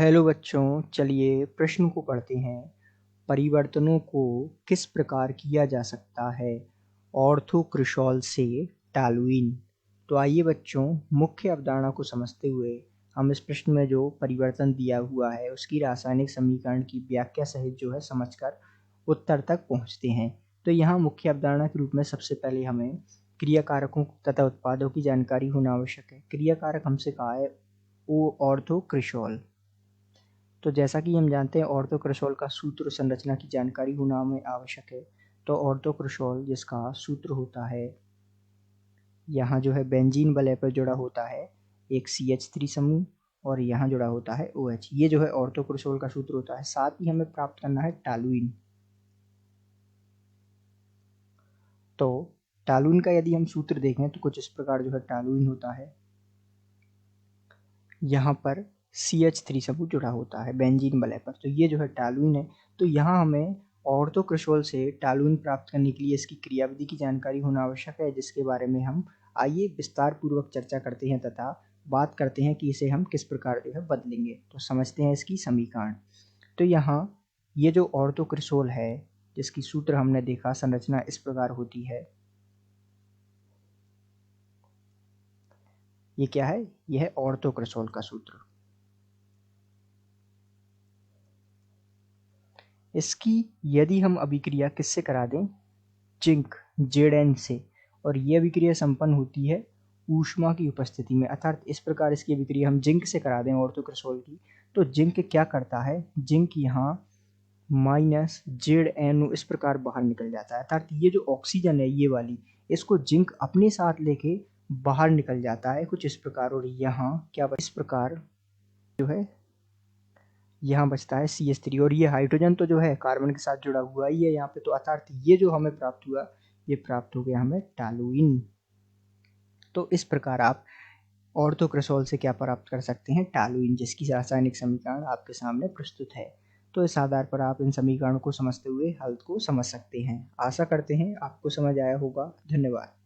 Hello बच्चों, चलिए प्रश्न को पढ़ते हैं। परिवर्तनों को किस प्रकार किया जा सकता है ऑर्थोक्रिशॉल से टॉलुइन। तो आइए बच्चों, मुख्य अवधारणा को समझते हुए हम इस प्रश्न में जो परिवर्तन दिया हुआ है उसकी रासायनिक समीकरण की व्याख्या सहित जो है समझकर उत्तर तक पहुंचते हैं। तो यहाँ मुख्य अवधारणा के रूप में सबसे पहले हमें क्रियाकारकों तथा उत्पादों की जानकारी होना आवश्यक है। क्रियाकारक हमसे कहा है ओ ऑर्थोक्रिशॉल। तो जैसा कि हम जानते हैं ऑर्थोक्रिशॉल का सूत्र संरचना की जानकारी होना हमें आवश्यक है। तो ऑर्थोक्रिशॉल जिसका सूत्र होता है, यहाँ जो है बेंजीन वलय पर जुड़ा होता है एक CH3 समूह और यहाँ जुड़ा होता है OH। ये जो है ऑर्थोक्रिशॉल का सूत्र होता है। साथ ही हमें प्राप्त करना है टॉलुइन। तो टॉलुइन का यदि हम सूत्र देखें तो कुछ इस प्रकार जो है टॉलुइन होता है। यहाँ पर CH3 समूह जुड़ा होता है बेंजीन वलय पर, तो ये जो है टॉलुइन है। तो यहाँ हमें ऑर्थोक्रिशॉल से टॉलुइन प्राप्त करने के लिए इसकी क्रियाविधि की जानकारी होना आवश्यक है, जिसके बारे में हम आइए विस्तार पूर्वक चर्चा करते हैं तथा बात करते हैं कि इसे हम किस प्रकार जो है बदलेंगे। तो समझते हैं इसकी समीकरण। तो यहाँ ये जो ऑर्थोक्रिशॉल है जिसकी सूत्र हमने देखा, संरचना इस प्रकार होती है। ये क्या है? यह है ऑर्थोक्रिशॉल का सूत्र। इसकी यदि हम अभिक्रिया किससे करा दें, जिंक Zn से, और ये अभिक्रिया संपन्न होती है ऊष्मा की उपस्थिति में। अर्थात इस प्रकार इसकी अभिक्रिया हम जिंक से करा दें ऑर्थोक्रिशॉल की, तो जिंक क्या करता है, जिंक यहाँ -ZnO इस प्रकार बाहर निकल जाता है। अर्थात ये जो ऑक्सीजन है ये वाली, इसको जिंक अपने साथ लेके बाहर निकल जाता है कुछ इस प्रकार। और यहाँ क्या इस प्रकार जो है यहाँ बचता है CH3, और ये हाइड्रोजन तो जो है कार्बन के साथ जुड़ा हुआ ही है यहाँ पे। तो अर्थात ये जो हमें प्राप्त हुआ, ये प्राप्त हो गया हमें टॉलुइन। तो इस प्रकार आप ऑर्थोक्रिशॉल से क्या प्राप्त कर सकते हैं, टॉलुइन, जिसकी रासायनिक समीकरण आपके सामने प्रस्तुत है। तो इस आधार पर आप इन समीकरणों को समझते हुए हल को समझ सकते हैं। आशा करते हैं आपको समझ आया होगा। धन्यवाद।